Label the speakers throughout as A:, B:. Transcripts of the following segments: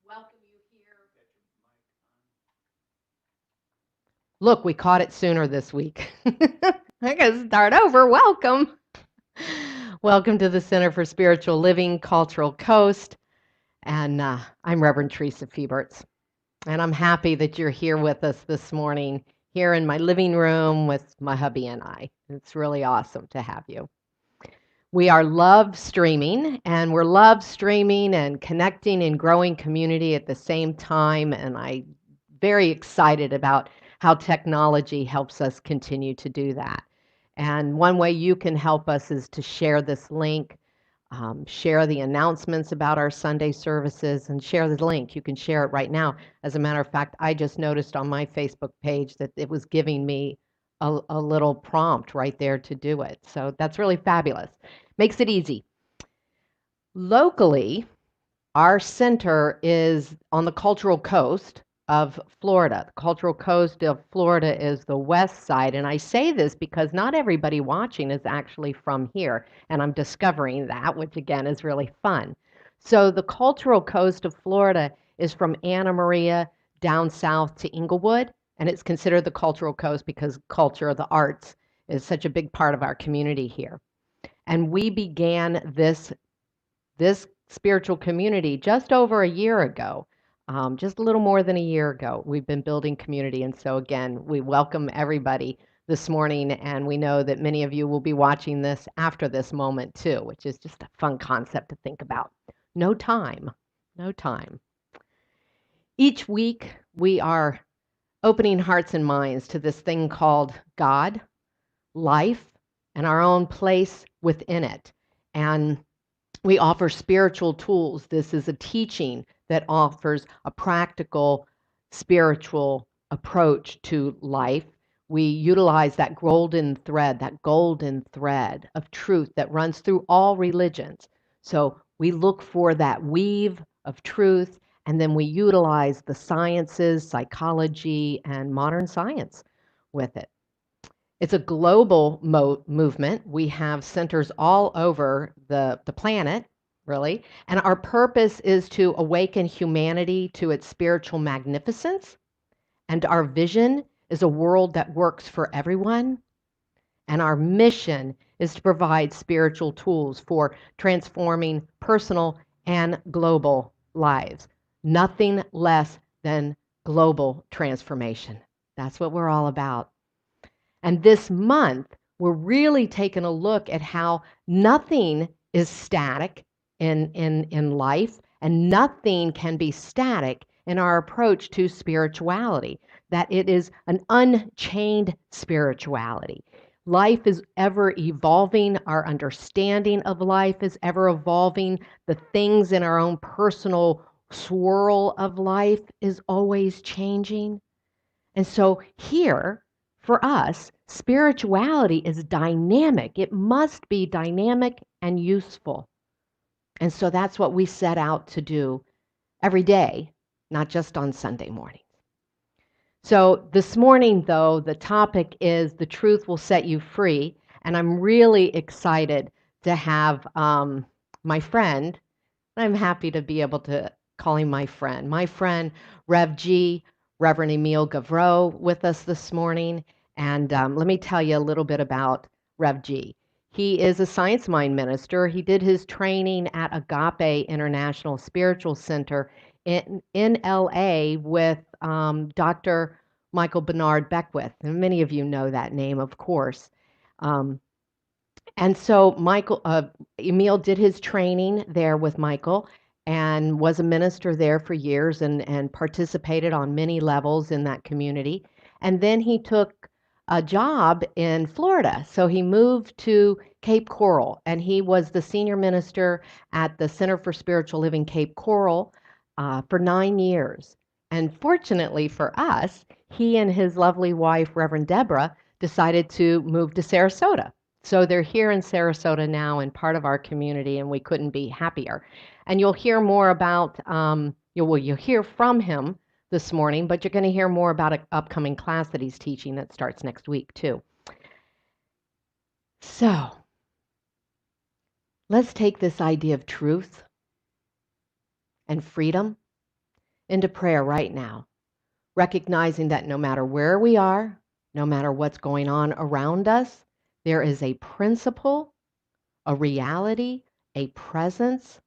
A: welcome you here. Look, we caught it sooner this week. I gotta start over. Welcome. Welcome to the Center for Spiritual Living, Cultural Coast. And I'm Reverend Teresa Fieberts. And I'm happy that you're here with us this morning, here in my living room with my hubby and I. It's really awesome to have you. We are love streaming, and we're love streaming and connecting and growing community at the same time. And I'm very excited about how technology helps us continue to do that. And one way you can help us is to share this link, share the announcements about our Sunday services, and share the link. You can share it right now. As a matter of fact, I just noticed on my Facebook page that it was giving me a little prompt right there to do it. So that's really fabulous. Makes it easy. Locally, our center is on the Cultural Coast of Florida. The Cultural Coast of Florida is the west side, and I say this because not everybody watching is actually from here, and I'm discovering that, which again is really fun. So the Cultural Coast of Florida is from Anna Maria down south to Inglewood, and it's considered the Cultural Coast because culture, the arts, is such a big part of our community here. And we began this spiritual community just over a year ago, just a little more than a year ago. We've been building community, and so again, we welcome everybody this morning, and we know that many of you will be watching this after this moment too, which is just a fun concept to think about. No time, no time. Each week, we are opening hearts and minds to this thing called God, life, and our own place within it. And we offer spiritual tools. This is a teaching that offers a practical spiritual approach to life. We utilize that golden thread of truth that runs through all religions. So we look for that weave of truth, and then we utilize the sciences, psychology, and modern science with it. It's a global movement. We have centers all over the planet, really. And our purpose is to awaken humanity to its spiritual magnificence. And our vision is a world that works for everyone. And our mission is to provide spiritual tools for transforming personal and global lives. Nothing less than global transformation. That's what we're all about. And this month, we're really taking a look at how nothing is static in life, and nothing can be static in our approach to spirituality, that it is an unchained spirituality. Life is ever evolving. Our understanding of life is ever evolving. The things in our own personal swirl of life is always changing. And so here, for us, spirituality is dynamic. It must be dynamic and useful. And so that's what we set out to do every day, not just on Sunday mornings. So this morning, though, the topic is the truth will set you free. And I'm really excited to have my friend. I'm happy to be able to call him my friend, Rev G, Reverend Emile Gavreau, with us this morning. And let me tell you a little bit about Rev G. He is a science mind minister. He did his training at Agape International Spiritual Center in LA with Dr. Michael Bernard Beckwith. And many of you know that name, of course. And so Emile did his training there with Michael and was a minister there for years and participated on many levels in that community. And then he took a job in Florida. So he moved to Cape Coral, and he was the senior minister at the Center for Spiritual Living Cape Coral for 9 years. And fortunately for us, he and his lovely wife, Reverend Deborah, decided to move to Sarasota. So they're here in Sarasota now and part of our community, and we couldn't be happier. And you'll hear more about, you'll hear from him this morning, but you're going to hear more about an upcoming class that he's teaching that starts next week, too. So let's take this idea of truth and freedom into prayer right now, recognizing that no matter where we are, no matter what's going on around us, there is a principle, a reality, a presence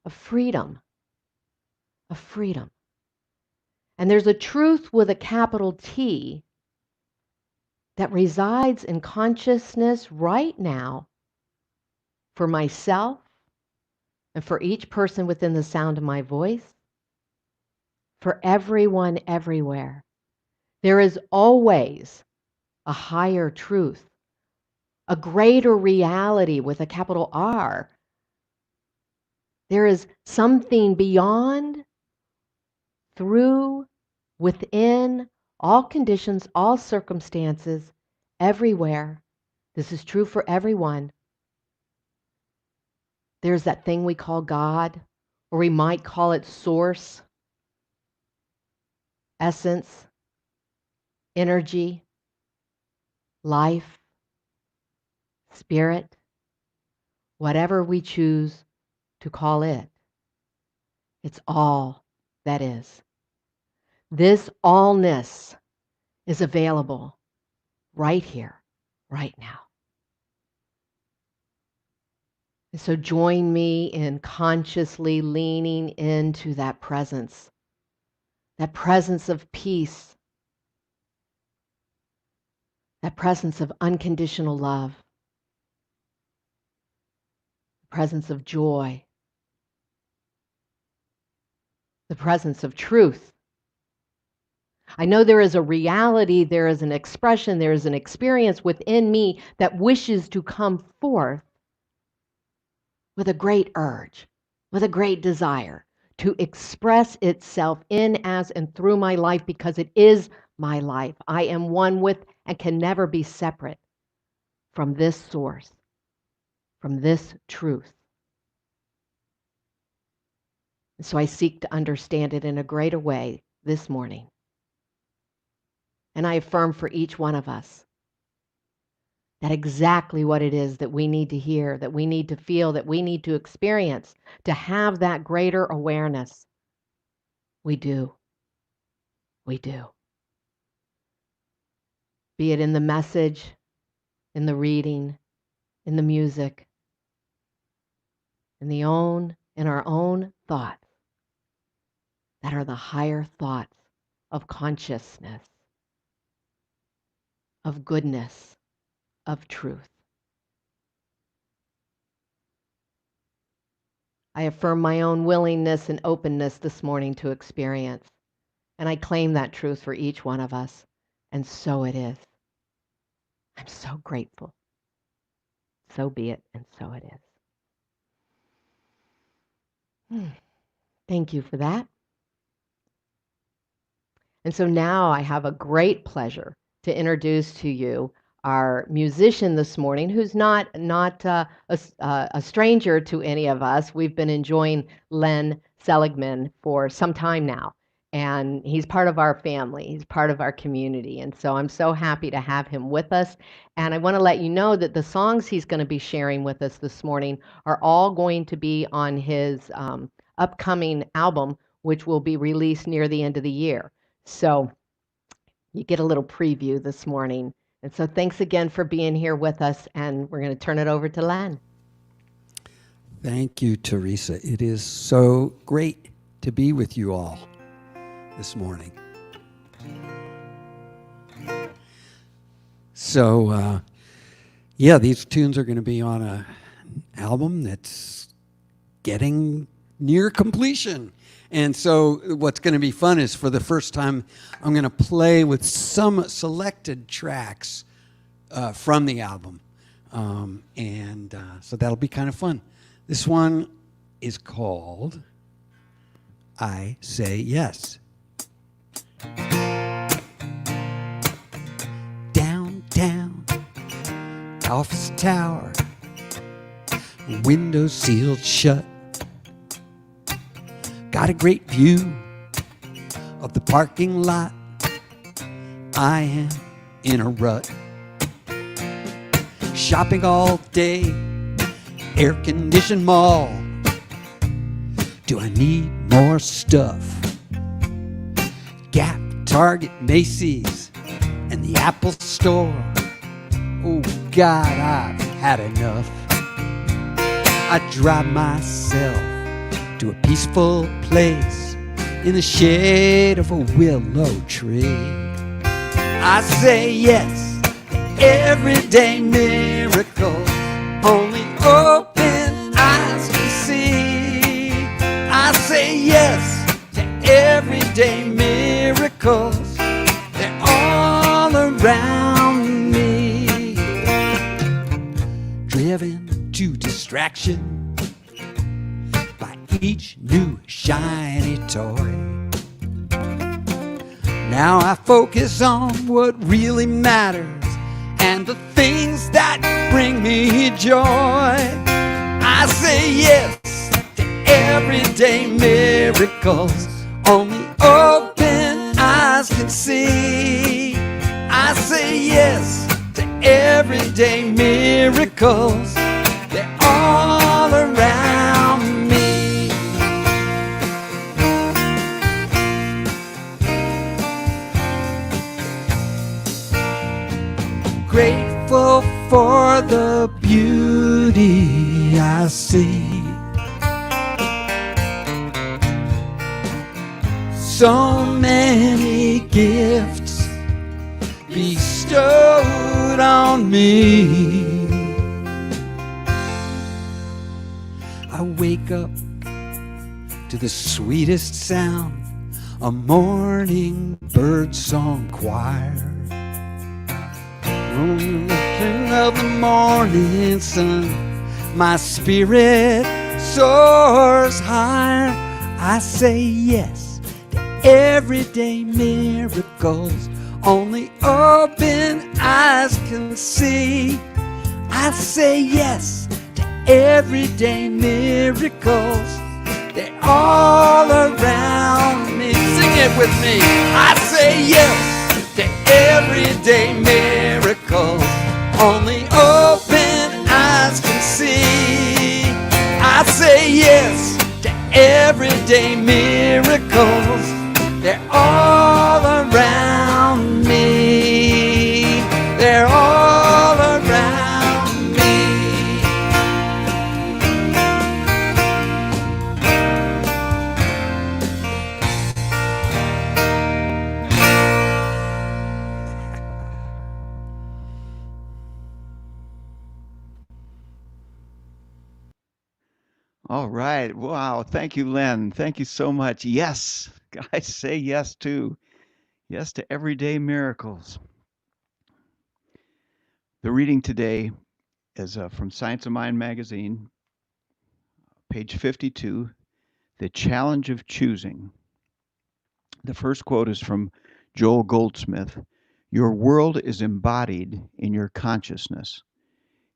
A: of freedom, of freedom. And there's a truth with a capital T that resides in consciousness right now for myself and for each person within the sound of my voice, for everyone everywhere. There is always a higher truth, a greater reality with a capital R. There is something beyond, through, within all conditions, all circumstances, everywhere. This is true for everyone. There's that thing we call God, or we might call it source, essence, energy, life, spirit, whatever we choose to call it. It's all that is. This allness is available right here, right now. And so join me in consciously leaning into that presence of peace, that presence of unconditional love, the presence of joy, the presence of truth. I know there is a reality, there is an expression, there is an experience within me that wishes to come forth with a great urge, with a great desire to express itself in, as, and through my life, because it is my life. I am one with and can never be separate from this source, from this truth. And so I seek to understand it in a greater way this morning. And I affirm for each one of us that exactly what it is that we need to hear, that we need to feel, that we need to experience, to have that greater awareness. We do. We do. Be it in the message, in the reading, in the music, in our own thoughts that are the higher thoughts of consciousness, of goodness, of truth. I affirm my own willingness and openness this morning to experience, and I claim that truth for each one of us, and so it is. I'm so grateful. So be it, and so it is. Thank you for that. And so now I have a great pleasure to introduce to you our musician this morning, who's not a stranger to any of us. We've been enjoying Len Seligman for some time now, and he's part of our family. He's part of our community, and so I'm so happy to have him with us. And I want to let you know that the songs he's going to be sharing with us this morning are all going to be on his upcoming album, which will be released near the end of the year. So you get a little preview this morning. And so thanks again for being here with us, and we're going to turn it over to Len.
B: Thank you, Teresa. It is so great to be with you all this morning. So, these tunes are going to be on an album that's getting near completion. And so what's going to be fun is, for the first time, I'm going to play with some selected tracks from the album. So that'll be kind of fun. This one is called I Say Yes. Downtown, office tower, windows sealed shut. Got a great view of the parking lot. I am in a rut. Shopping all day, air-conditioned mall. Do I need more stuff? Gap, Target, Macy's, and the Apple Store. Oh God, I've had enough. I drive myself to a peaceful place in the shade of a willow tree. I say yes to everyday miracles only open eyes can see. I say yes to everyday miracles. They're all around me. Driven to distraction by each new shiny toy. Now I focus on what really matters and the things that bring me joy. I say yes to everyday miracles only open eyes can see. I say yes to everyday miracles. They're all around me. Grateful for the beauty I see. So many gifts bestowed on me. I wake up to the sweetest sound, a morning bird song choir. Of the morning sun, my spirit soars higher. I say yes to everyday miracles only open eyes can see. I say yes to everyday miracles. They're all around me. Sing it with me. I say yes to everyday miracles only open eyes can see. I say yes to everyday miracles. They're all around me. They're all around me.
C: All right. Wow. Thank you, Len. Thank you so much. Yes, guys, say yes to. Yes to everyday miracles. The reading today is from Science of Mind magazine, page 52, The Challenge of Choosing. The first quote is from Joel Goldsmith. Your world is embodied in your consciousness.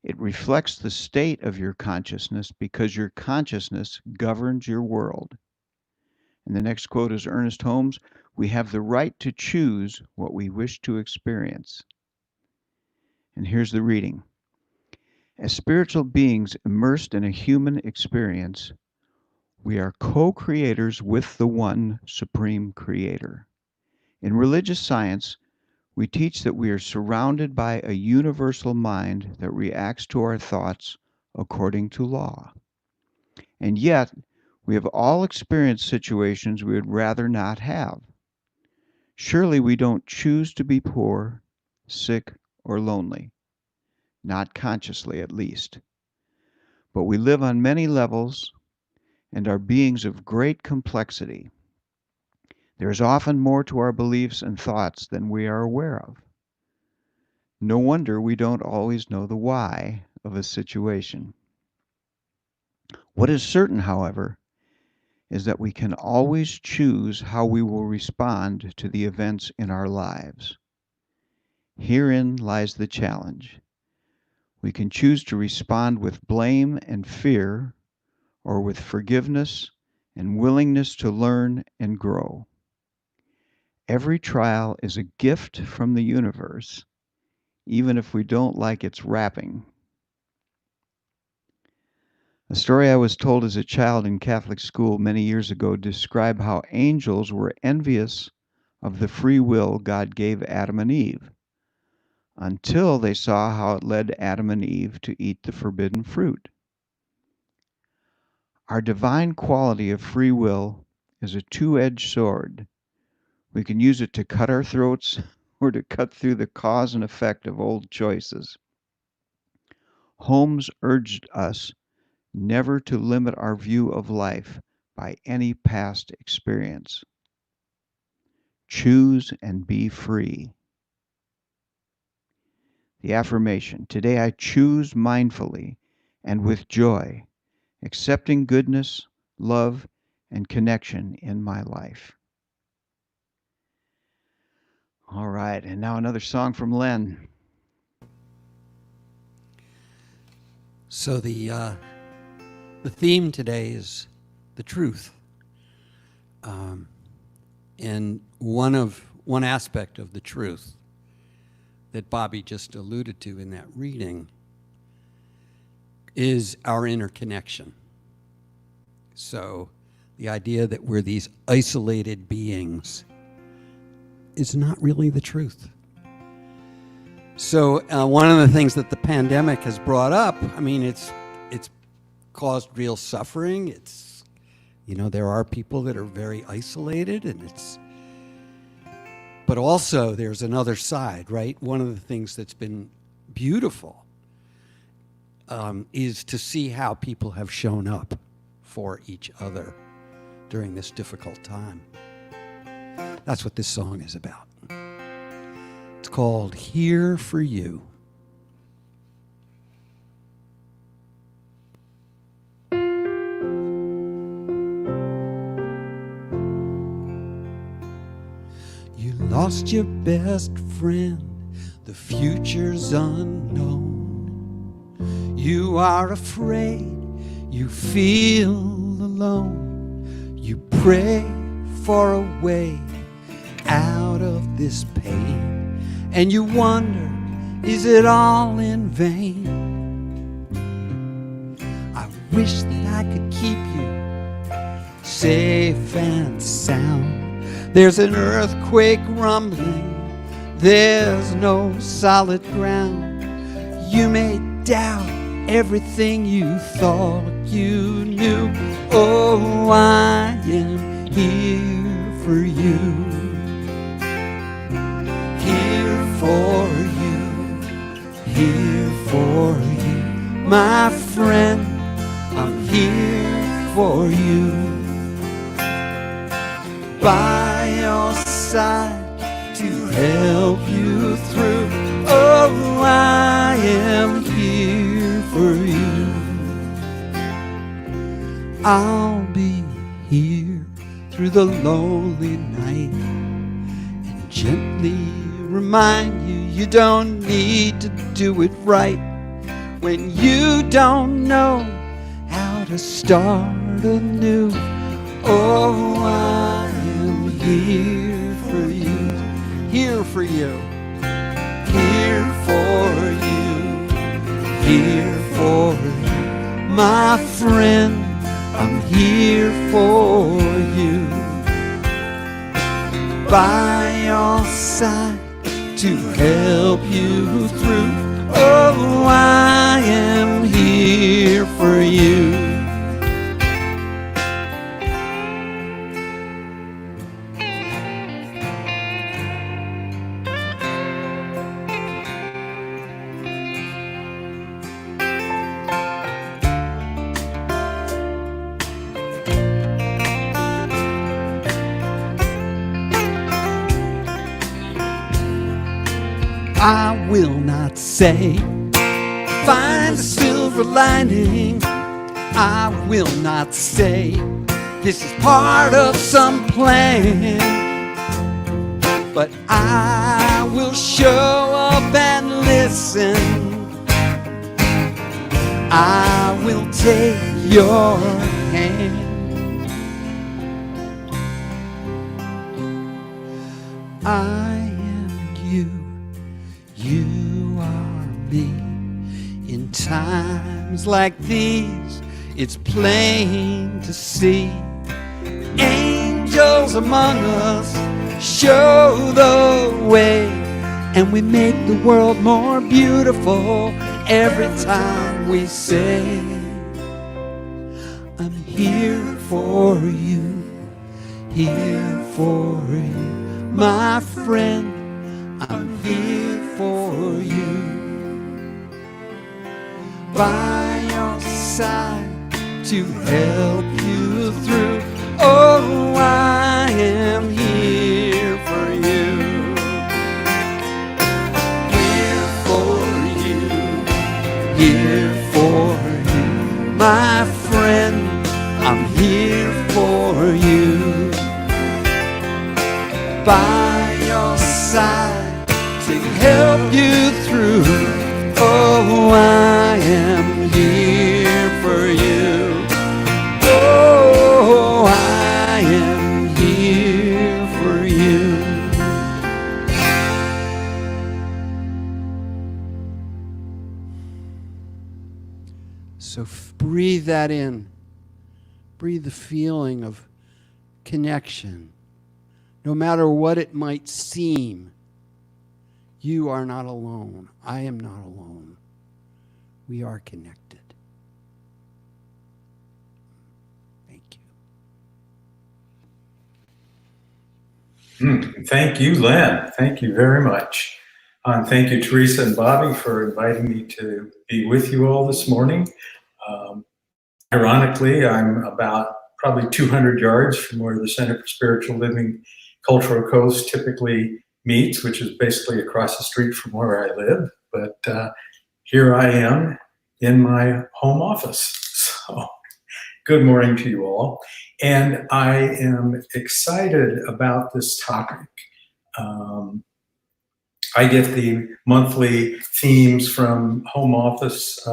C: It reflects the state of your consciousness because your consciousness governs your world. And the next quote is Ernest Holmes. We have the right to choose what we wish to experience. And here's the reading. As spiritual beings immersed in a human experience, we are co-creators with the one supreme creator. In religious science, we teach that we are surrounded by a universal mind that reacts to our thoughts according to law. And yet, we have all experienced situations we would rather not have. Surely we don't choose to be poor, sick, or lonely. Not consciously, at least. But we live on many levels and are beings of great complexity. There is often more to our beliefs and thoughts than we are aware of. No wonder we don't always know the why of a situation. What is certain, however, is that we can always choose how we will respond to the events in our lives. Herein lies the challenge. We can choose to respond with blame and fear, or with forgiveness and willingness to learn and grow. Every trial is a gift from the universe, even if we don't like its wrapping. A story I was told as a child in Catholic school many years ago described how angels were envious of the free will God gave Adam and Eve, until they saw how it led Adam and Eve to eat the forbidden fruit. Our divine quality of free will is a two-edged sword. We can use it to cut our throats or to cut through the cause and effect of old choices. Holmes urged us never to limit our view of life by any past experience. Choose and be free. The affirmation, today I choose mindfully and with joy, accepting goodness, love, and connection in my life. All right, and now another song from Len.
B: So the theme today is the truth, and one aspect of the truth that Bobby just alluded to in that reading is our interconnection. So the idea that we're these isolated beings is not really the truth. So one of the things that the pandemic has brought up, I mean, it's caused real suffering. It's, there are people that are very isolated, but also there's another side, right? One of the things that's been beautiful is to see how people have shown up for each other during this difficult time. That's what this song is about. It's called Here for You. You lost your best friend, the future's unknown. You are afraid, you feel alone. You pray for a way out of this pain, and you wonder, is it all in vain? I wish that I could keep you safe and sound. There's an earthquake rumbling, there's no solid ground. You may doubt everything you thought you knew. Oh, I am here for you. Here for you, here for you. My friend, I'm here for you. By your side to help you through. Oh, I am here for you. I'll be here through the lonely night and gently remind you, you don't need to do it right when you don't know how to start anew. Oh, I am here for you, here for you, here for you, here for you. My friend, I'm here for you. By your side to help you through. Oh, I am here for you. I will not say, find a silver lining. I will not say, this is part of some plan. But I will show up and listen. I will take your hand. I am you. You are me. In times like these, it's plain to see angels among us, show the way, and we make the world more beautiful every time we say, I'm here for you, here for you, my friend, I'm here for you, by your side to help you through. Oh, I am here for you, here for you, my friend, I'm here for you, by your side to help you through. Oh, I am here for you. Oh, I am here for you. So breathe that in. Breathe the feeling of connection. No matter what it might seem, you are not alone. I am not alone. We are connected. Thank
D: you. Thank you, Len. Thank you very much. Thank you, Teresa and Bobby, for inviting me to be with you all this morning. Ironically, I'm about probably 200 yards from where the Center for Spiritual Living Cultural Coast typically meets, which is basically across the street from where I live. But here I am in my home office. So good morning to you all. And I am excited about this topic. I get the monthly themes from home office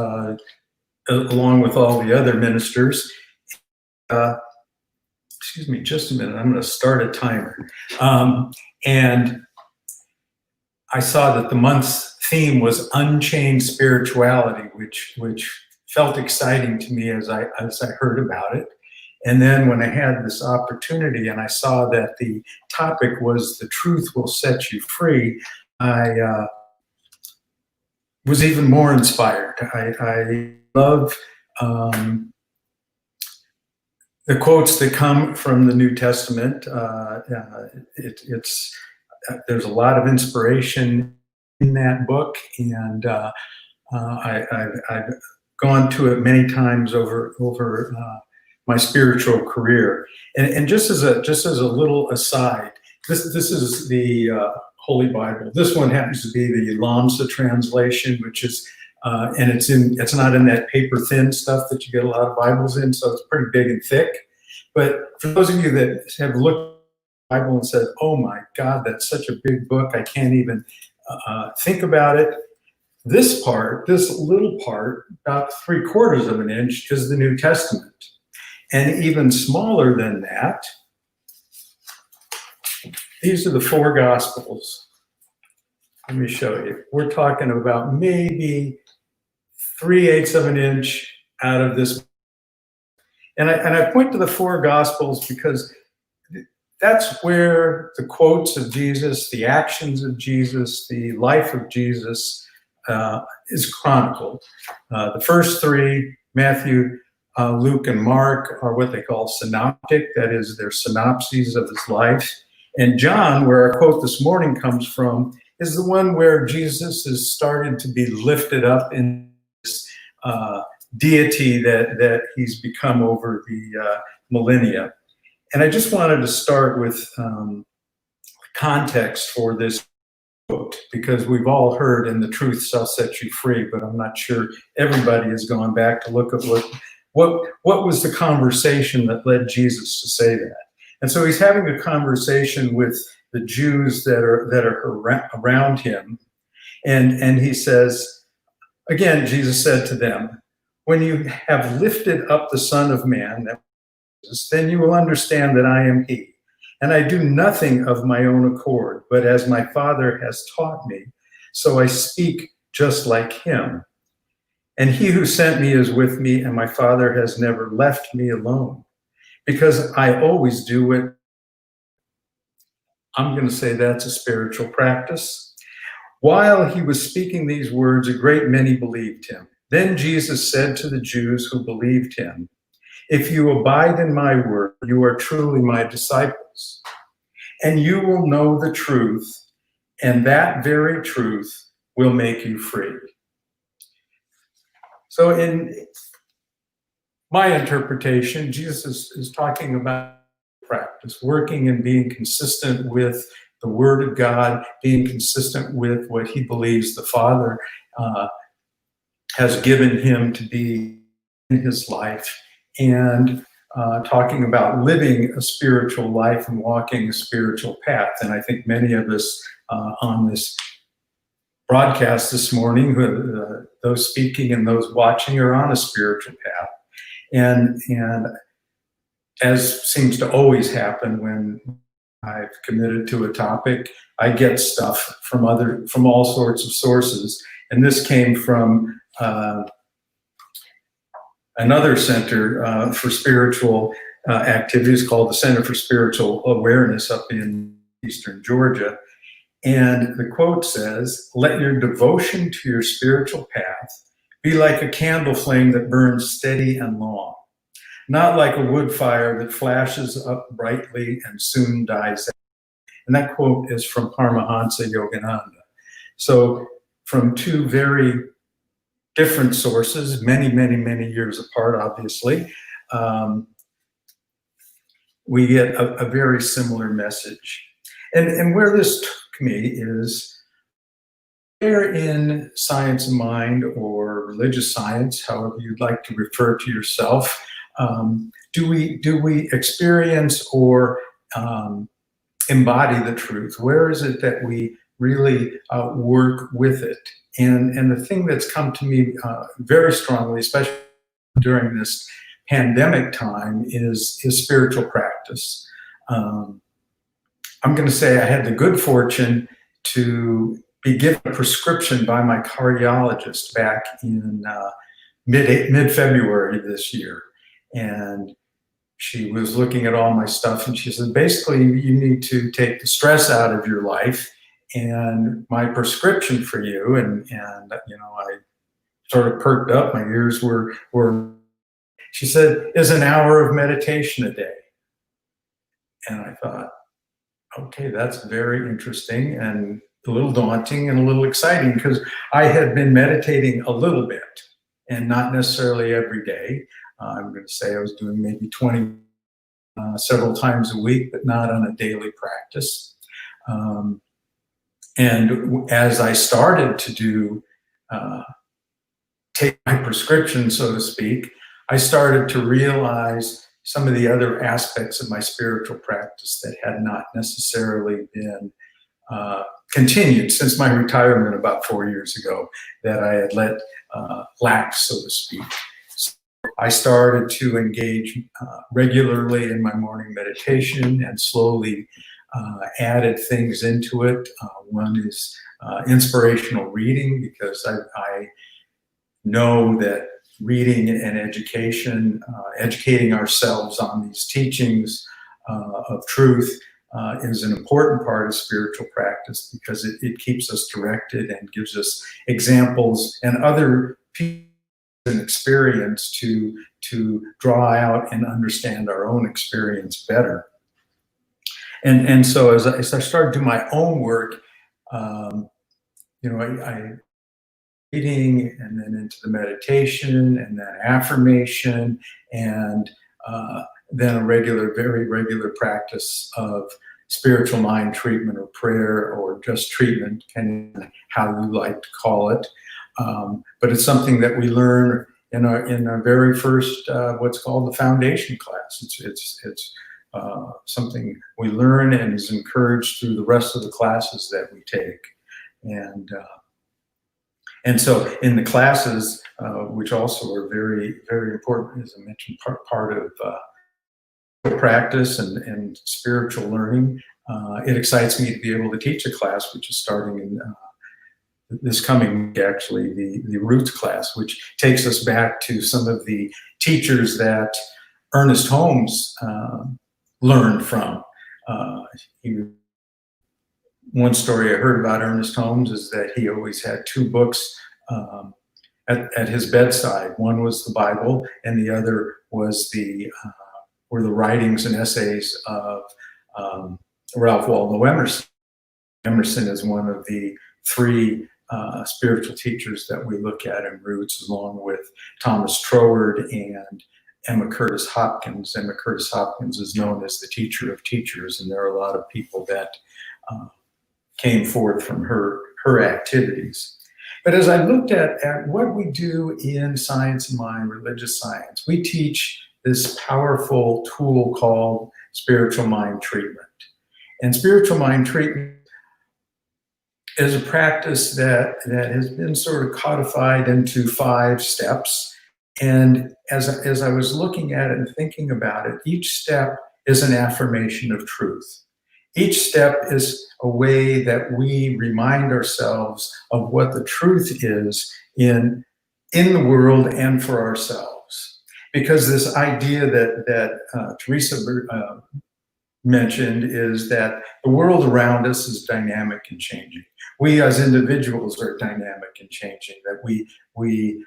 D: along with all the other ministers. Excuse me just a minute, I'm going to start a timer. And I saw that the month's theme was unchained spirituality, which felt exciting to me as I heard about it. And then when I had this opportunity and I saw that the topic was the truth will set you free, I was even more inspired. I love the quotes that come from the New Testament. There's a lot of inspiration in that book, and I've gone to it many times over my spiritual career. And just as a little aside, this is the Holy Bible. This one happens to be the Lamsa translation, which is and it's not in that paper thin stuff that you get a lot of Bibles in, so it's pretty big and thick. But for those of you that have looked at the Bible and said, oh my God, that's such a big book, I can't even think about it. This little part, about 3/4 of an inch, is the New Testament. And even smaller than that, these are the 4 Gospels. Let me show you. We're talking about maybe 3/8 of an inch out of this. And I point to the 4 Gospels because that's where the quotes of Jesus, the actions of Jesus, the life of Jesus is chronicled. The first 3, Matthew, Luke, and Mark, are what they call synoptic. That is, they're synopses of his life. And John, where our quote this morning comes from, is the one where Jesus is started to be lifted up in this deity that he's become over the millennia. And I just wanted to start with context for this quote, because we've all heard, and the truth shall set you free, but I'm not sure everybody has gone back to look at what was the conversation that led Jesus to say that. And so he's having a conversation with the Jews that are around him. And he says, again, Jesus said to them, when you have lifted up the Son of Man, then you will understand that I am he. And I do nothing of my own accord, but as my Father has taught me, so I speak just like him. And he who sent me is with me, and my Father has never left me alone, because I always do what I'm going to say that's a spiritual practice. While he was speaking these words, a great many believed him. Then Jesus said to the Jews who believed him, "If you abide in my word, you are truly my disciples, and you will know the truth, and that very truth will make you free." So in my interpretation, Jesus is talking about practice, working and being consistent with the Word of God, being consistent with what he believes the Father has given him to be in his life, and talking about living a spiritual life and walking a spiritual path. And I think many of us on this broadcast this morning, those speaking and those watching, are on a spiritual path. And as seems to always happen when I've committed to a topic, I get stuff from all sorts of sources. And this came from another center for spiritual activities called the Center for Spiritual Awareness up in Eastern Georgia. And the quote says, "Let your devotion to your spiritual path be like a candle flame that burns steady and long, not like a wood fire that flashes up brightly and soon dies out." And that quote is from Paramahansa Yogananda. So from two very different sources, many, many, many years apart, obviously, we get a very similar message. And where this took me is, where in science of mind or religious science, however you'd like to refer to yourself, do we experience or embody the truth? Where is it that we really work with it? And the thing that's come to me very strongly, especially during this pandemic time, is spiritual practice. I'm going to say I had the good fortune to be given a prescription by my cardiologist back in mid-February this year. And she was looking at all my stuff, and she said, basically, you need to take the stress out of your life. And my prescription for you, and I sort of perked up, my ears were, she said, is an hour of meditation a day. And I thought, okay, that's very interesting and a little daunting and a little exciting, because I had been meditating a little bit and not necessarily every day. I'm going to say I was doing maybe 20 several times a week, but not on a daily practice. And as I started to take my prescription, so to speak, I started to realize some of the other aspects of my spiritual practice that had not necessarily been continued since my retirement about 4 years ago, that I had let lax, so to speak. So I started to engage regularly in my morning meditation and slowly added things into it. One is inspirational reading, because I know that reading and education, educating ourselves on these teachings of truth is an important part of spiritual practice, because it keeps us directed and gives us examples and other pieces and experience to draw out and understand our own experience better. And so as I started doing my own work, I reading, and then into the meditation, and then affirmation, and then a very regular practice of spiritual mind treatment or prayer or just treatment, depending on how you like to call it. But it's something that we learn in our very first what's called the foundation class. It's something we learn and is encouraged through the rest of the classes that we take. And so in the classes, which also are very, very important, as I mentioned, part of practice and spiritual learning, it excites me to be able to teach a class which is starting in this coming week, actually, the Roots class, which takes us back to some of the teachers that Ernest Holmes learned from. He was one story I heard about Ernest Holmes is that he always had two books at his bedside. One was the Bible, and the other was were the writings and essays of Ralph Waldo Emerson. Emerson is one of the three spiritual teachers that we look at in Roots, along with Thomas Troward and Emma Curtis Hopkins. Emma Curtis Hopkins is known as the teacher of teachers, and there are a lot of people that came forth from her activities. But as I looked at what we do in Science of Mind, religious science, we teach this powerful tool called spiritual mind treatment. And spiritual mind treatment is a practice that has been sort of codified into 5 steps. And as I was looking at it and thinking about it, each step is an affirmation of truth. Each step is a way that we remind ourselves of what the truth is in the world and for ourselves. Because this idea that Teresa mentioned is that the world around us is dynamic and changing. We as individuals are dynamic and changing, that we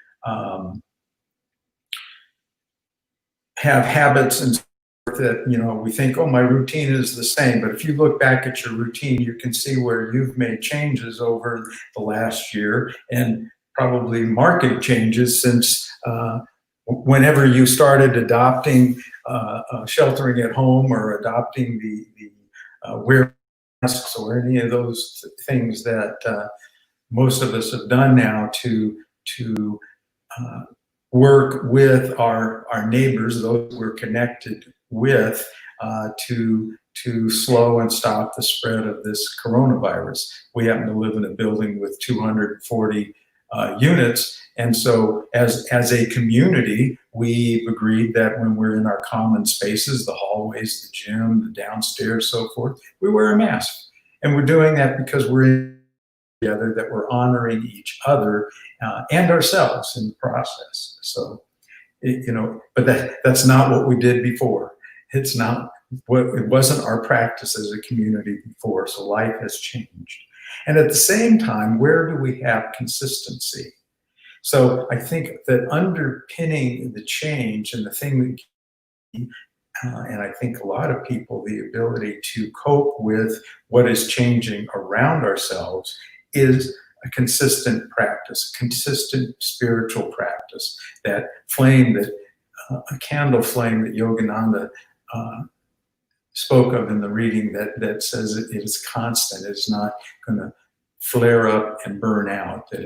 D: have habits and that, you know, we think, oh, my routine is the same. But if you look back at your routine, you can see where you've made changes over the last year, and probably marked changes since whenever you started adopting sheltering at home or adopting the wear masks or any of those things that most of us have done now to work with our neighbors, those we're connected with, to slow and stop the spread of this coronavirus. We happen to live in a building with 240 units, and so as a community, we've agreed that when we're in our common spaces, the hallways, the gym, the downstairs, so forth, we wear a mask. And we're doing that because we're in together, that we're honoring each other and ourselves in the process. So, you know, but that's not what we did before. It wasn't our practice as a community before. So life has changed. And at the same time, where do we have consistency? So I think that underpinning the change and the thing that and I think a lot of people, the ability to cope with what is changing around ourselves is a consistent practice, a consistent spiritual practice. That flame, that a candle flame that Yogananda spoke of in the reading, that says it is constant. It's not going to flare up and burn out. That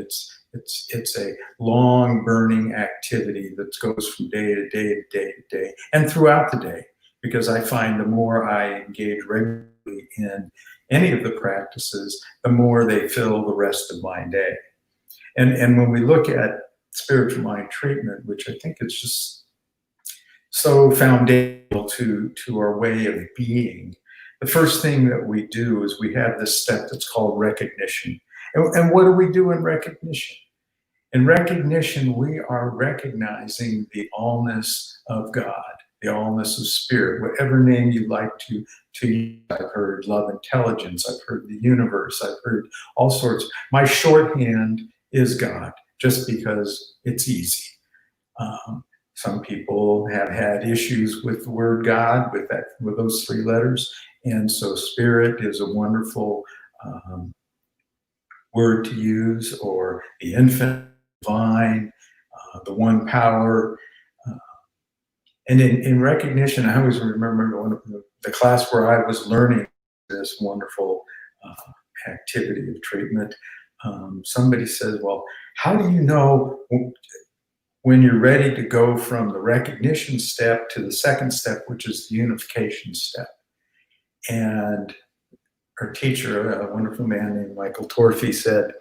D: it's a long burning activity that goes from day to day to day to day and throughout the day. Because I find the more I engage regularly in any of the practices, the more they fill the rest of my day. And when we look at spiritual mind treatment, which I think is just so foundational to our way of being, the first thing that we do is we have this step that's called recognition. And what do we do in recognition? In recognition, we are recognizing the allness of God, the allness of spirit, whatever name you like to use. I've heard love intelligence, I've heard the universe, I've heard all sorts. My shorthand is God, just because it's easy. Some people have had issues with the word God, with those 3 letters, and so spirit is a wonderful word to use, or the infinite, divine, the one power. And in recognition, I always remember one of the class where I was learning this wonderful activity of treatment. Somebody says, well, how do you know when you're ready to go from the recognition step to the second step, which is the unification step? And our teacher, a wonderful man named Michael Torfey, said,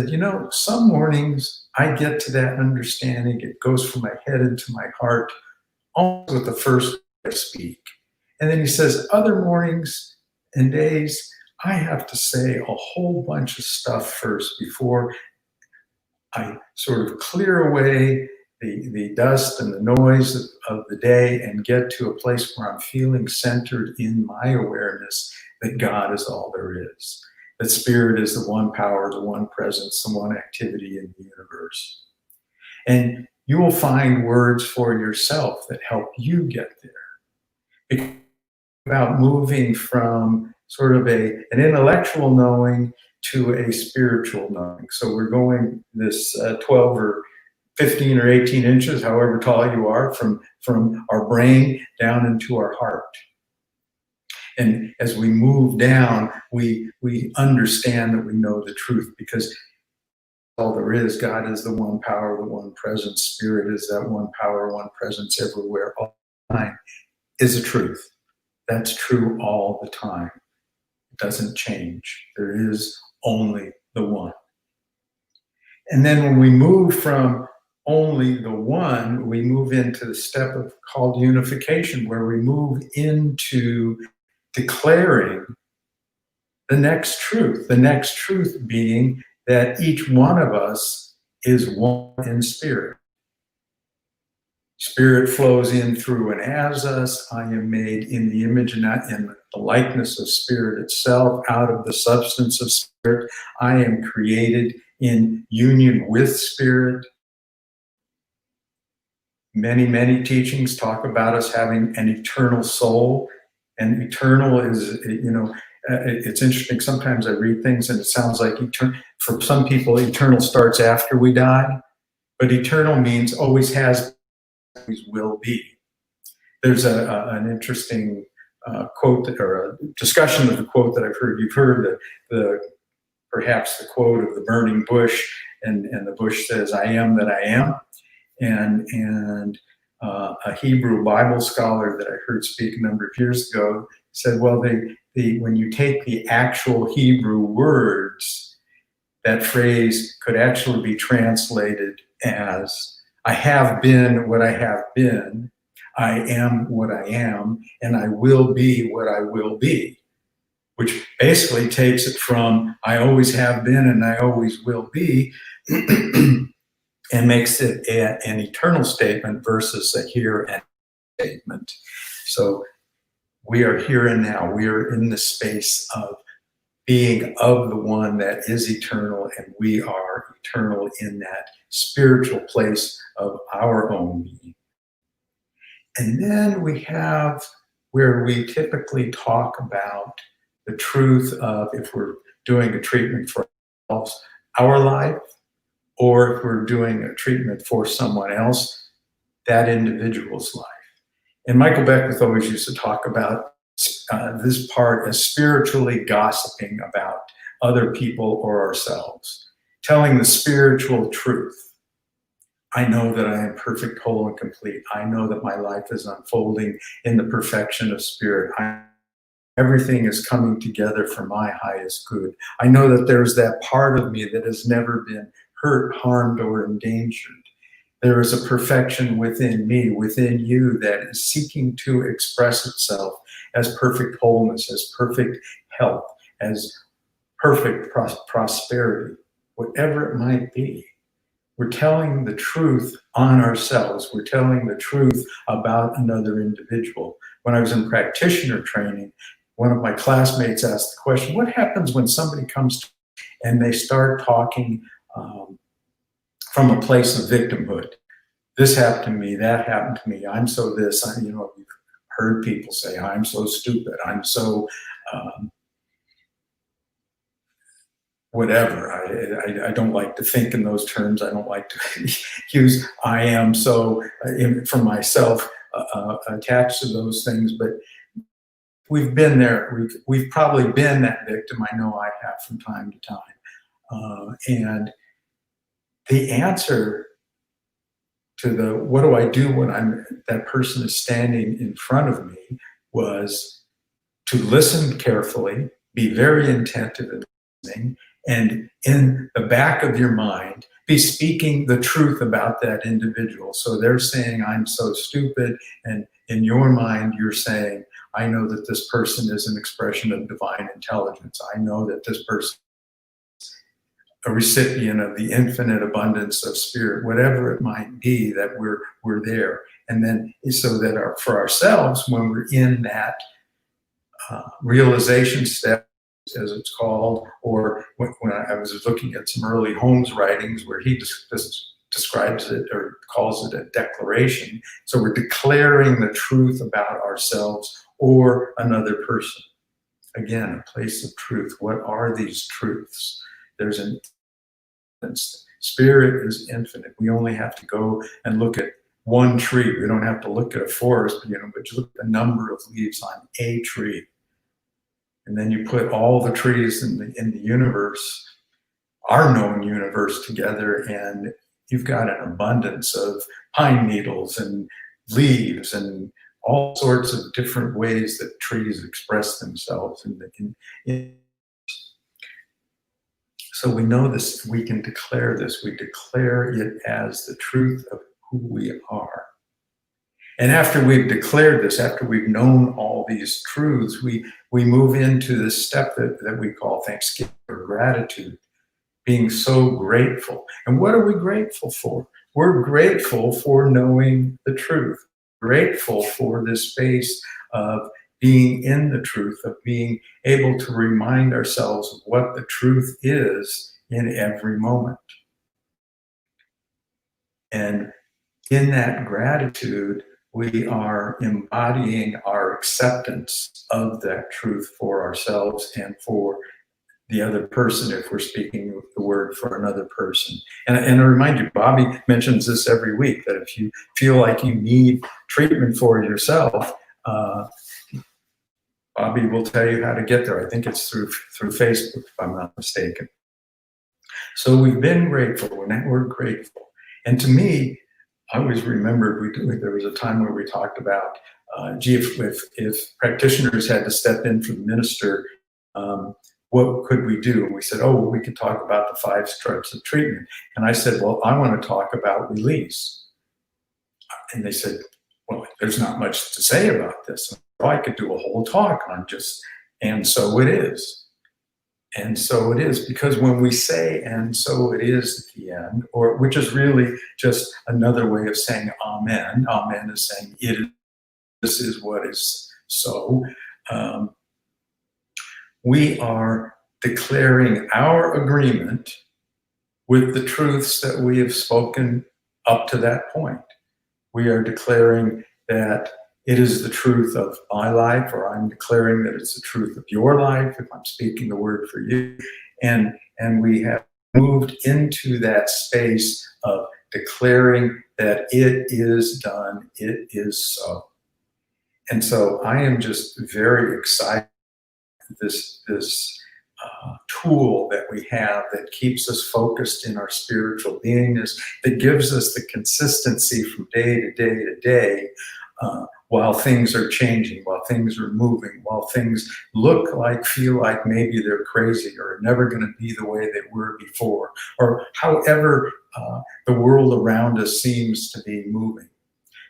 D: you know, some mornings I get to that understanding. It goes from my head into my heart, almost with the first I speak. And then he says, other mornings and days, I have to say a whole bunch of stuff first before I sort of clear away the dust and the noise of the day and get to a place where I'm feeling centered in my awareness that God is all there is. that spirit is the one power, the one presence, the one activity in the universe. And you will find words for yourself that help you get there. It's about moving from sort of an intellectual knowing to a spiritual knowing. So we're going this 12 or 15 or 18 inches, however tall you are, from our brain down into our heart. And as we move down, we understand that we know the truth, because all there is, God is the one power, the one presence, spirit is that one power, one presence everywhere, all the time, is a truth. That's true all the time. It doesn't change. There is only the one. And then when we move from only the one, we move into the step called unification, where we move into declaring the next truth being that each one of us is one in spirit. Spirit flows in through and as us. I am made in the image and not in the likeness of spirit itself, out of the substance of spirit. I am created in union with spirit. Many teachings talk about us having an eternal soul, and eternal is, it's interesting. Sometimes I read things and it sounds like for some people, eternal starts after we die, but eternal means always has, always will be. There's an interesting quote or a discussion of the quote that I've heard. You've heard perhaps the quote of the burning bush, and the bush says, "I am that I am." And a Hebrew Bible scholar that I heard speak a number of years ago said, well, when you take the actual Hebrew words, that phrase could actually be translated as, I have been what I have been, I am what I am, and I will be what I will be, which basically takes it from I always have been and I always will be and makes it an eternal statement versus a here and statement. So we are here and now. We are in the space of being of the one that is eternal, and we are eternal in that spiritual place of our own being. And then we have where we typically talk about the truth of, if we're doing a treatment for ourselves, our life, or if we're doing a treatment for someone else, that individual's life. And Michael Beckwith always used to talk about this part as spiritually gossiping about other people or ourselves, telling the spiritual truth. I know that I am perfect, whole, and complete. I know that my life is unfolding in the perfection of spirit. Everything is coming together for my highest good. I know that there's that part of me that has never been hurt, harmed, or endangered. There is a perfection within me, within you, that is seeking to express itself as perfect wholeness, as perfect health, as perfect prosperity, whatever it might be. We're telling the truth on ourselves. We're telling the truth about another individual. When I was in practitioner training, one of my classmates asked the question, what happens when somebody comes to and they start talking from a place of victimhood? This happened to me, that happened to me, I'm so this, we've heard people say, I'm so stupid, I'm so whatever. I don't like to think in those terms. I don't like to use I am so for myself attached to those things, but we've been there. We've probably been that victim. I know I have from time to time. And the answer to the what do I do when that person is standing in front of me was to listen carefully, be very attentive in listening, and in the back of your mind, be speaking the truth about that individual. So they're saying, I'm so stupid, and in your mind, you're saying, I know that this person is an expression of divine intelligence. I know that this person is a recipient of the infinite abundance of spirit, whatever it might be, that we're there. And then so that for ourselves, when we're in that realization step, as it's called, or when I was looking at some early Holmes writings where he describes it or calls it a declaration. So we're declaring the truth about ourselves or another person. Again, a place of truth. What are these truths? There's an spirit is infinite. We only have to go and look at one tree. We don't have to look at a forest, but you look at the number of leaves on a tree. And then you put all the trees in the universe, our known universe, together, and you've got an abundance of pine needles and leaves and all sorts of different ways that trees express themselves. So we know this, we can declare this. We declare it as the truth of who we are. And after we've declared this, after we've known all these truths, we move into this step that we call thanksgiving or gratitude, being so grateful. And what are we grateful for? We're grateful for knowing the truth, grateful for this space of being in the truth, of being able to remind ourselves of what the truth is in every moment. And in that gratitude, we are embodying our acceptance of that truth for ourselves and for the other person, if we're speaking the word for another person. And I remind you, Bobby mentions this every week, that if you feel like you need treatment for yourself, Bobby will tell you how to get there. I think it's through Facebook, if I'm not mistaken. So we've been grateful, we're grateful. And to me, I always remembered there was a time where we talked about, if practitioners had to step in for the minister, what could we do? And we said, we could talk about the 5 steps of treatment. And I said, well, I want to talk about release. And they said, well, there's not much to say about this. Well, I could do a whole talk on and so it is. And so it is, because when we say, and so it is at the end, which is really just another way of saying amen. Amen is saying this is what is so. We are declaring our agreement with the truths that we have spoken up to that point. We are declaring that it is the truth of my life, or I'm declaring that it's the truth of your life, if I'm speaking the word for you. And we have moved into that space of declaring that it is done, it is so. And so I am just very excited this tool that we have that keeps us focused in our spiritual beingness, that gives us the consistency from day to day to day, while things are changing, while things are moving, while things feel like maybe they're crazy or never going to be the way they were before, or however the world around us seems to be moving.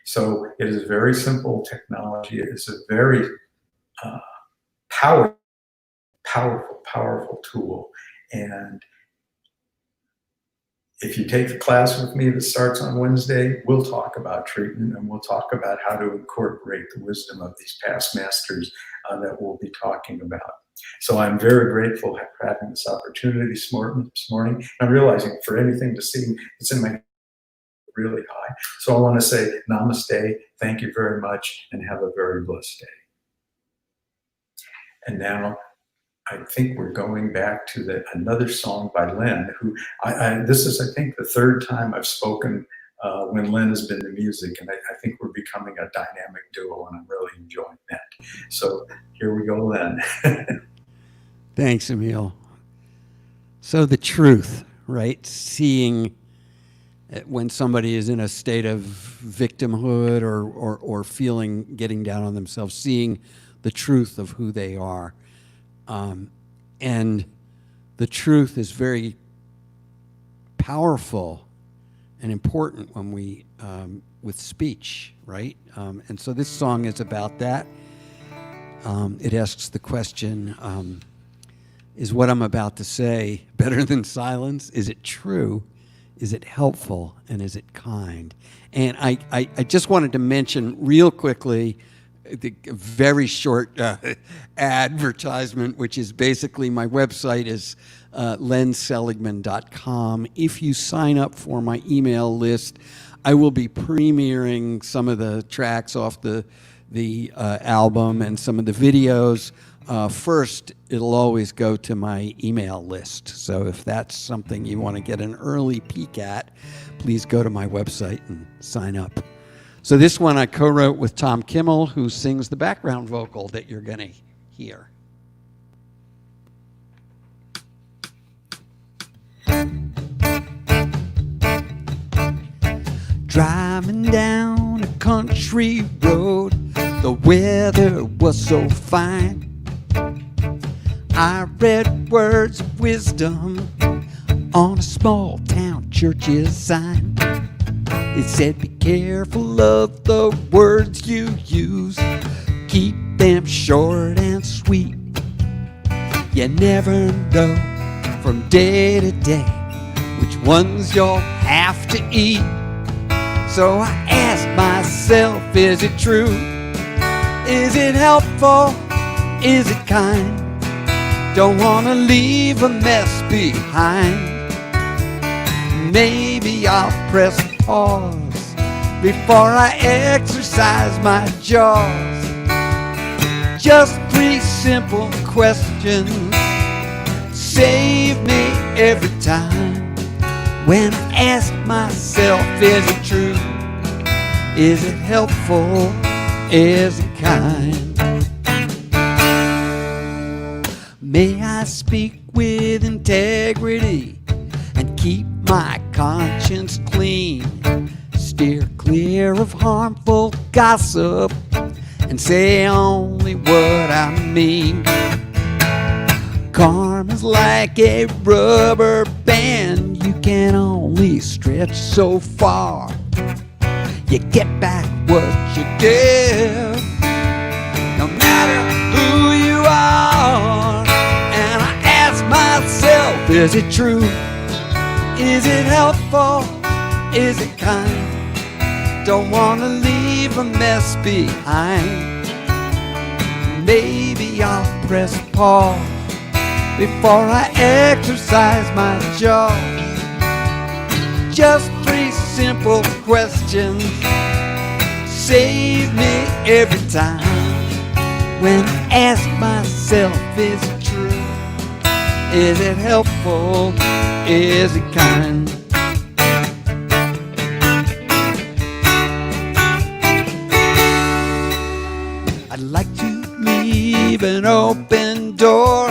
D: So it is very simple technology. It is a very powerful tool. And if you take the class with me that starts on Wednesday, we'll talk about treatment, and we'll talk about how to incorporate the wisdom of these past masters that we'll be talking about. So I'm very grateful for having this opportunity this morning. I'm realizing for anything to see, it's in my really high. So I want to say namaste, thank you very much, and have a very blessed day. And now I think we're going back to another song by Lynn, who this is, I think, the 3rd time I've spoken when Lynn has been the music, and I think we're becoming a dynamic duo, and I'm really enjoying that. So here we go, Lynn.
B: Thanks, Emile. So the truth, right? Seeing when somebody is in a state of victimhood or feeling, getting down on themselves, seeing the truth of who they are. And the truth is very powerful and important when we, with speech, right? And so this song is about that. It asks the question, is what I'm about to say better than silence? Is it true? Is it helpful? And is it kind? And I just wanted to mention real quickly, the very short advertisement, which is basically my website is lenseligman.com. If you sign up for my email list, I will be premiering some of the tracks off the album and some of the videos. First, it'll always go to my email list. So if that's something you want to get an early peek at, please go to my website and sign up. So this one I co-wrote with Tom Kimmel, who sings the background vocal that you're going to hear. Driving down a country road, the weather was so fine. I read words of wisdom on a small town church's sign. It said, be careful of the words you use, keep them short and sweet. You never know from day to day which ones you'll have to eat. So I asked myself, is it true? Is it helpful? Is it kind? Don't want to leave a mess behind. Maybe I'll press pause before I exercise my jaws. Just 3 simple questions save me every time. When I ask myself, is it true? Is it helpful? Is it kind? May I speak with integrity and keep my conscience clean. Steer clear of harmful gossip and say only what I mean. Karma's like a rubber band, you can only stretch so far. You get back what you give, no matter who you are. And I ask myself, is it true? Is it helpful? Is it kind? Don't want to leave a mess behind. Maybe I'll press pause before I exercise my jaws. Just 3 simple questions save me every time. When I ask myself, is it true? Is it helpful? Is it kind? I'd like to leave an open door,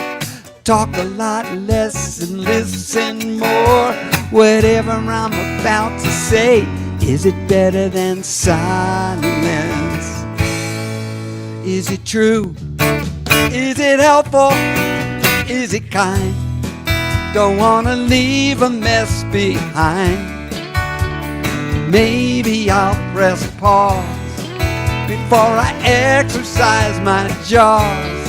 B: talk a lot less and listen more. Whatever I'm about to say, is it better than silence? Is it true? Is it helpful? Is it kind? Don't want to leave a mess behind. Maybe I'll press pause before I exercise my jaws.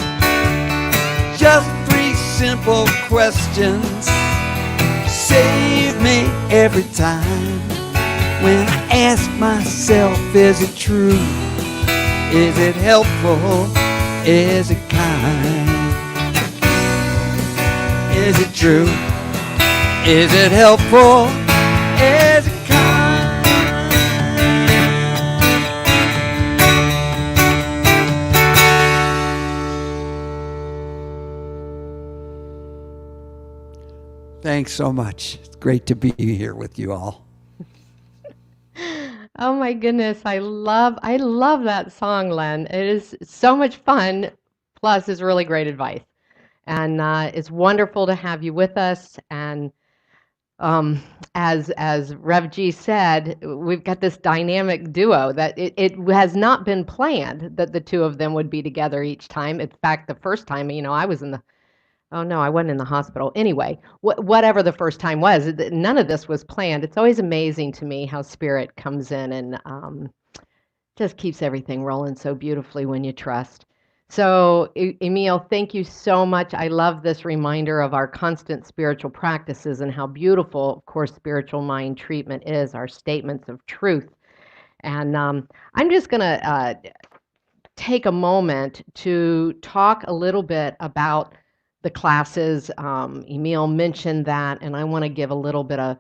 B: Just 3 simple questions save me every time. When I ask myself, is it true? Is it helpful? Is it kind? Is it true? Is it helpful? Is it kind? Thanks so much. It's great to be here with you all.
A: Oh my goodness, I love that song, Len. It is so much fun, plus it's really great advice. And it's wonderful to have you with us. And as Rev G said, we've got this dynamic duo that it has not been planned that the 2 of them would be together each time. In fact, the first time, I was in the oh no, I wasn't in the hospital. Anyway, whatever the first time was, none of this was planned. It's always amazing to me how spirit comes in and just keeps everything rolling so beautifully when you trust. So, Emile, thank you so much. I love this reminder of our constant spiritual practices and how beautiful, of course, spiritual mind treatment is, our statements of truth. And I'm just going to take a moment to talk a little bit about the classes. Emile mentioned that, and I want to give a little bit of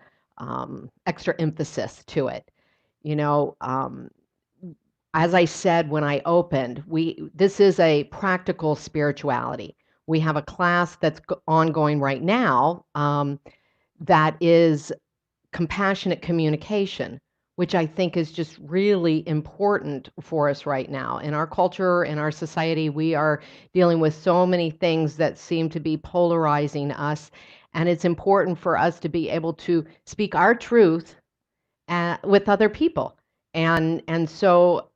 A: extra emphasis to it. You know, as I said when I opened, this is a practical spirituality. We have a class that's ongoing right now that is compassionate communication, which I think is just really important for us right now. In our culture, in our society, we are dealing with so many things that seem to be polarizing us. And it's important for us to be able to speak our truth with other people. And so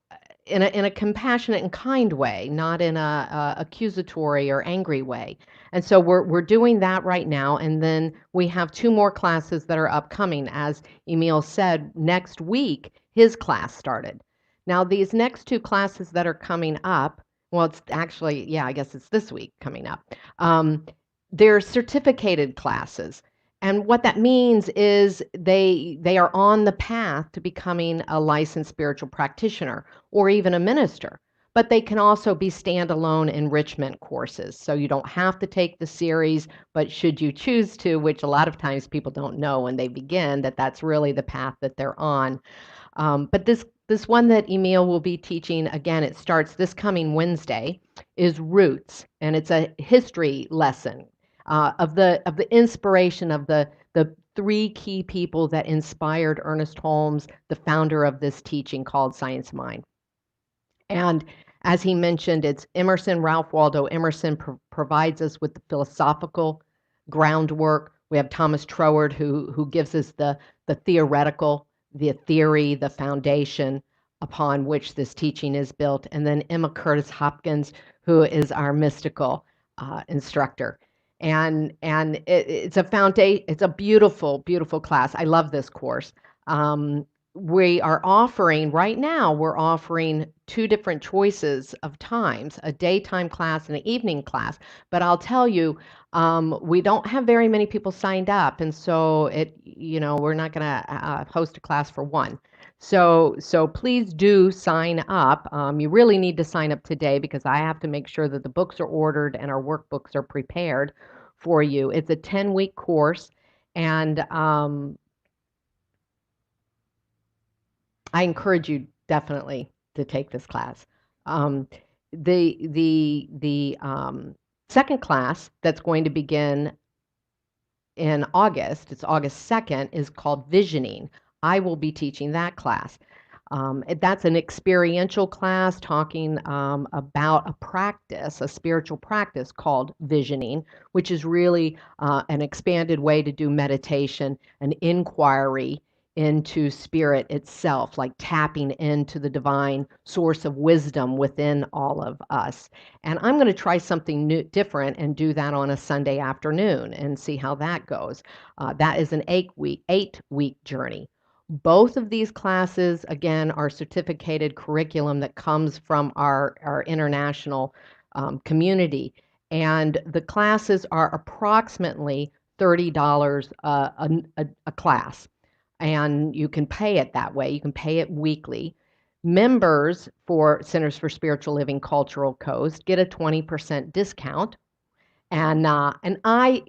A: in a compassionate and kind way, not in a accusatory or angry way. And so we're doing that right now. And then we have 2 more classes that are upcoming. As Emile said, next week his class started. Now these next 2 classes that are coming up, well, it's actually, yeah, I guess it's this week coming up. They're certificated classes. And what that means is they are on the path to becoming a licensed spiritual practitioner or even a minister. But they can also be standalone enrichment courses. So you don't have to take the series, but should you choose to, which a lot of times people don't know when they begin, that that's really the path that they're on. But this one that Emile will be teaching, again, it starts this coming Wednesday, is Roots, and it's a history lesson of the inspiration of the 3 key people that inspired Ernest Holmes, the founder of this teaching called Science Mind. And as he mentioned, it's Emerson, Ralph Waldo Emerson provides us with the philosophical groundwork. We have Thomas Troward who gives us the theoretical, the theory, the foundation upon which this teaching is built. And then Emma Curtis Hopkins, who is our mystical instructor. And it's a foundation. It's a beautiful, beautiful class. I love this course. We are offering right now, we're offering 2 different choices of times, a daytime class and an evening class. But I'll tell you, we don't have very many people signed up. And so we're not going to host a class for one. So please do sign up. You really need to sign up today because I have to make sure that the books are ordered and our workbooks are prepared for you. It's a 10-week course. And I encourage you definitely to take this class. The second class that's going to begin in August, it's August 2nd, is called Visioning. I will be teaching that class. That's an experiential class talking about a practice, a spiritual practice called visioning, which is really an expanded way to do meditation, an inquiry into spirit itself, like tapping into the divine source of wisdom within all of us. And I'm going to try something new, different, and do that on a Sunday afternoon and see how that goes. That is an 8-week journey. Both of these classes, again, are certificated curriculum that comes from our international community. And the classes are approximately $30 a class. And you can pay it that way. You can pay it weekly. Members for Centers for Spiritual Living Cultural Coast get a 20% discount. And I,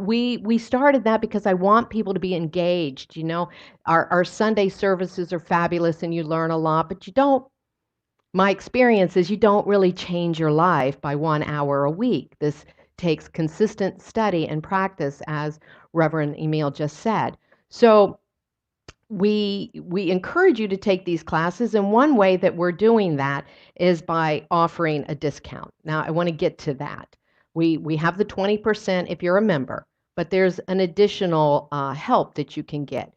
A: we started that because I want people to be engaged. Our Sunday services are fabulous and you learn a lot, but my experience is you don't really change your life by 1 hour a week. This takes consistent study and practice, as Reverend Emile just said. So we encourage you to take these classes, and one way that we're doing that is by offering a discount. Now, I want to get to that. We have the 20% if you're a member, but there's an additional help that you can get.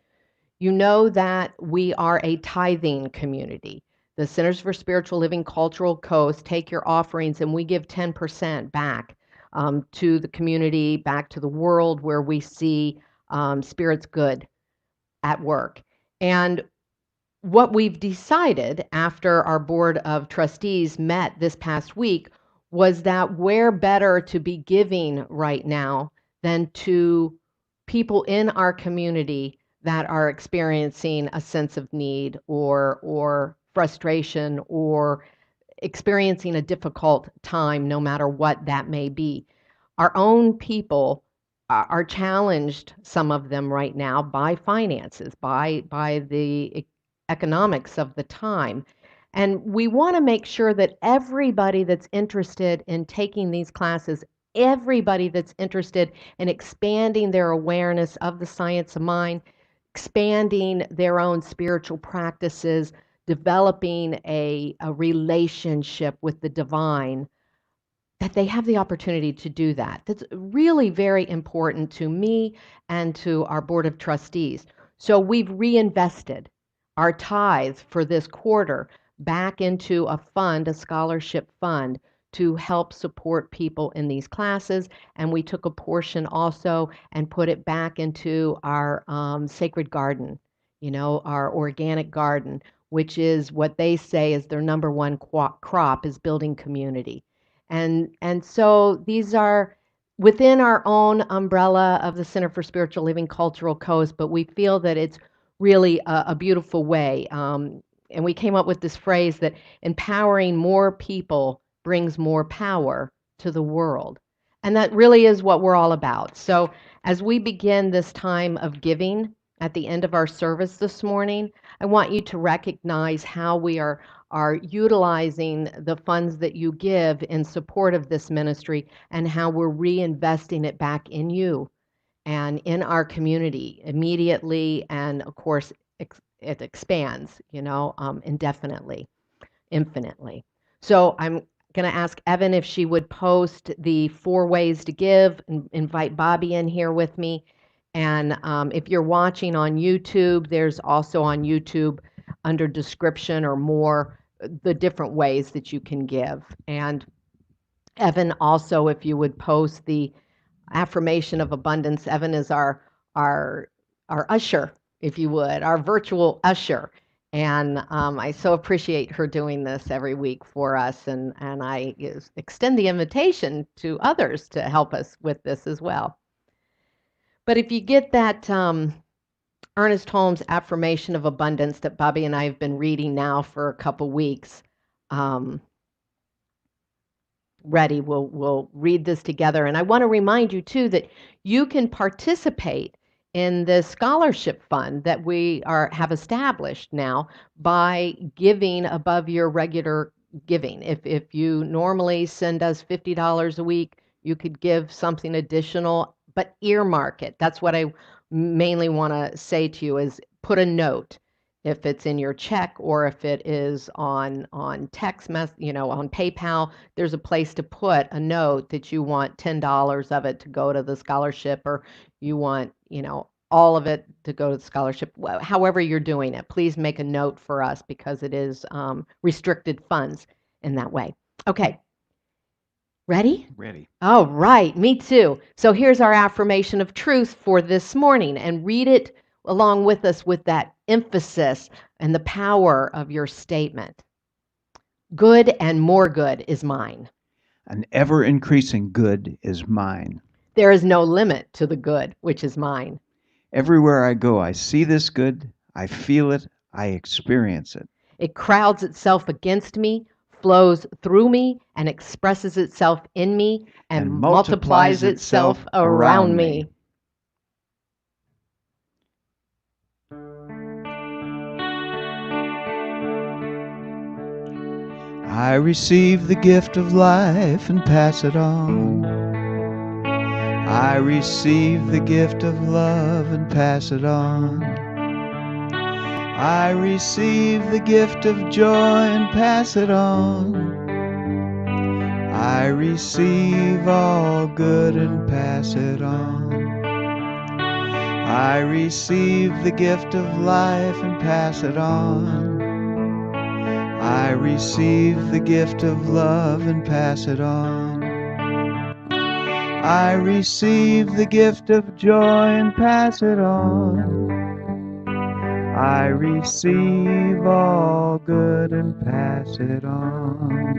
A: You know that we are a tithing community. The Centers for Spiritual Living Cultural Coast take your offerings, and we give 10% back to the community, back to the world where we see Spirit's good at work. And what we've decided after our board of trustees met this past week was that where better to be giving right now than to people in our community that are experiencing a sense of need or frustration or experiencing a difficult time, no matter what that may be. Our own people are challenged, some of them right now, by finances, by the economics of the time. And we want to make sure that everybody that's interested in taking these classes, everybody that's interested in expanding their awareness of the science of mind, expanding their own spiritual practices, developing a relationship with the divine, that they have the opportunity to do that. That's really very important to me and to our Board of Trustees. So we've reinvested our tithes for this quarter back into a fund, a scholarship fund, to help support people in these classes. And we took a portion also and put it back into our sacred garden, our organic garden, which is what they say is their number one crop, is building community. And so these are within our own umbrella of the Center for Spiritual Living Cultural Coast, but we feel that it's really a beautiful way. And we came up with this phrase that empowering more people brings more power to the world. And that really is what we're all about. So as we begin this time of giving at the end of our service this morning, I want you to recognize how we are utilizing the funds that you give in support of this ministry and how we're reinvesting it back in you and in our community immediately. And of course, it expands, indefinitely, infinitely. So I'm going to ask Evan if she would post the 4 ways to give and invite Bobby in here with me. And if you're watching on YouTube, there's also on YouTube under description or more the different ways that you can give. And Evan, also, if you would post the affirmation of abundance. Evan is our usher, if you would, our virtual usher. And I so appreciate her doing this every week for us. And I extend the invitation to others to help us with this as well. But if you get that Ernest Holmes' affirmation of abundance that Bobby and I have been reading now for a couple weeks, ready, we'll read this together. And I want to remind you too that you can participate in the scholarship fund that we have established now by giving above your regular giving. If you normally send us $50 a week, you could give something additional, but earmark it. That's what I mainly want to say to you, is put a note. If it's in your check or if it is on text mess, on PayPal, there's a place to put a note that you want $10 of it to go to the scholarship, or you want, all of it to go to the scholarship. However you're doing it, please make a note for us because it is restricted funds in that way. Okay. Ready?
C: Ready.
A: All right, me too. So here's our affirmation of truth for this morning, and read it along with us with that emphasis and the power of your statement. Good and more good is mine.
C: An ever-increasing good is mine.
A: There is no limit to the good which is mine.
C: Everywhere I go, I see this good, I feel it, I experience it.
A: It crowds itself against me, flows through me, and expresses itself in me, and multiplies itself around me.
C: I receive the gift of life and pass it on. I receive the gift of love and pass it on. I receive the gift of joy and pass it on. I receive all good and pass it on. I receive the gift of life and pass it on. I receive the gift of love and pass it on. I receive the gift of joy and pass it on. I receive all good and pass it on.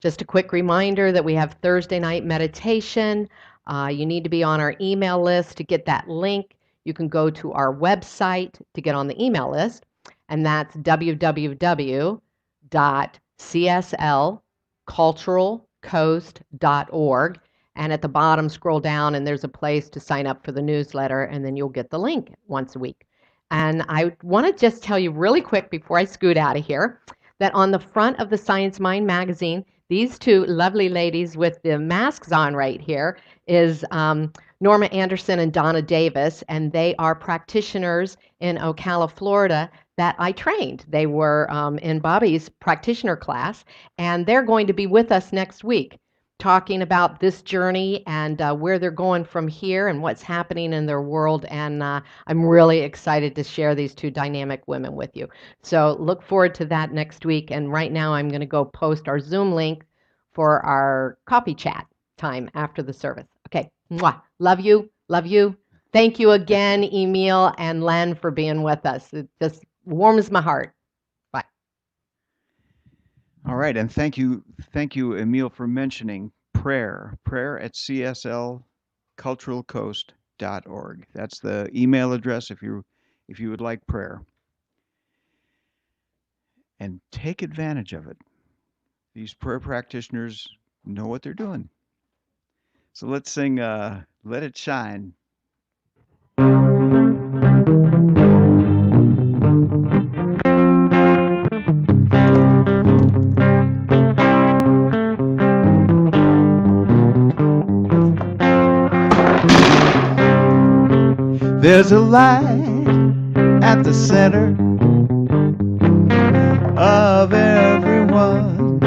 A: Just a quick reminder that we have Thursday night meditation. You need to be on our email list to get that link. You can go to our website to get on the email list. and that's www.cslculturalcoast.org. And at the bottom, scroll down, and there's a place to sign up for the newsletter, and then you'll get the link once a week. And I want to just tell you really quick before I scoot out of here that on the front of the Science Mind magazine, these two lovely ladies with the masks on right here is Norma Anderson and Donna Davis, and they are practitioners in Ocala, Florida that I trained. They were in Bobby's practitioner class, and they're going to be with us next week talking about this journey and where they're going from here and what's happening in their world. And I'm really excited to share these two dynamic women with you. So look forward to that next week. And right now I'm going to go post our Zoom link for our coffee chat time after the service. Okay. Mwah. Love you. Love you. Thank you again, Emile and Len, for being with us. It just warms my heart. Bye.
C: All right, and thank you, Emile, for mentioning prayer at CSLCulturalCoast.org. That's the email address if you would like prayer. And take advantage of it. These prayer practitioners know what they're doing. So let's sing Let It Shine. There's a light at the center of everyone.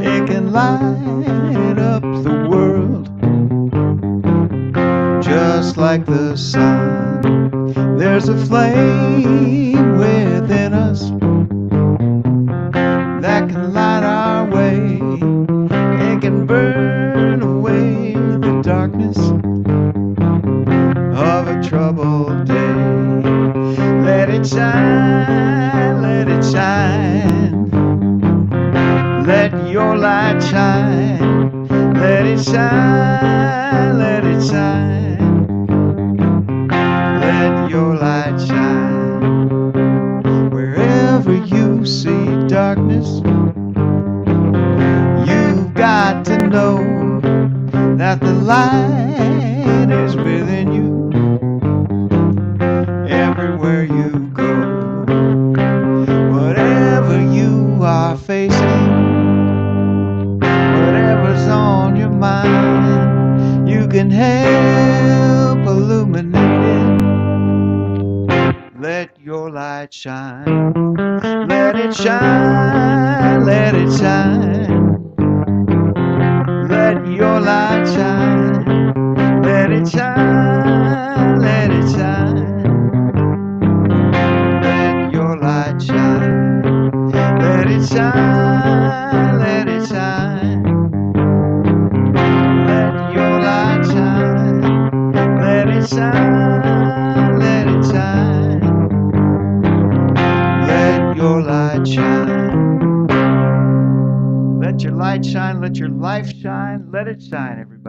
C: It can light up the world just like the sun. There's a flame within us that can light our way. It can burn away the darkness of a troubled day. Let it shine, let it shine. Let your light shine. Let it shine, let it shine. Let your light shine. Wherever you see darkness, you've got to know that the light is within you. Everywhere you go, whatever you are facing, whatever's on your mind, you can help illuminate it. Let your light shine. Let it shine, let it shine. Let your light shine. Let it shine, let it shine. Let your light shine. Let it shine, let it shine. Let your light shine. Let it shine, let it shine. Let your light shine. Let your light shine, let your life shine, let it shine, everybody.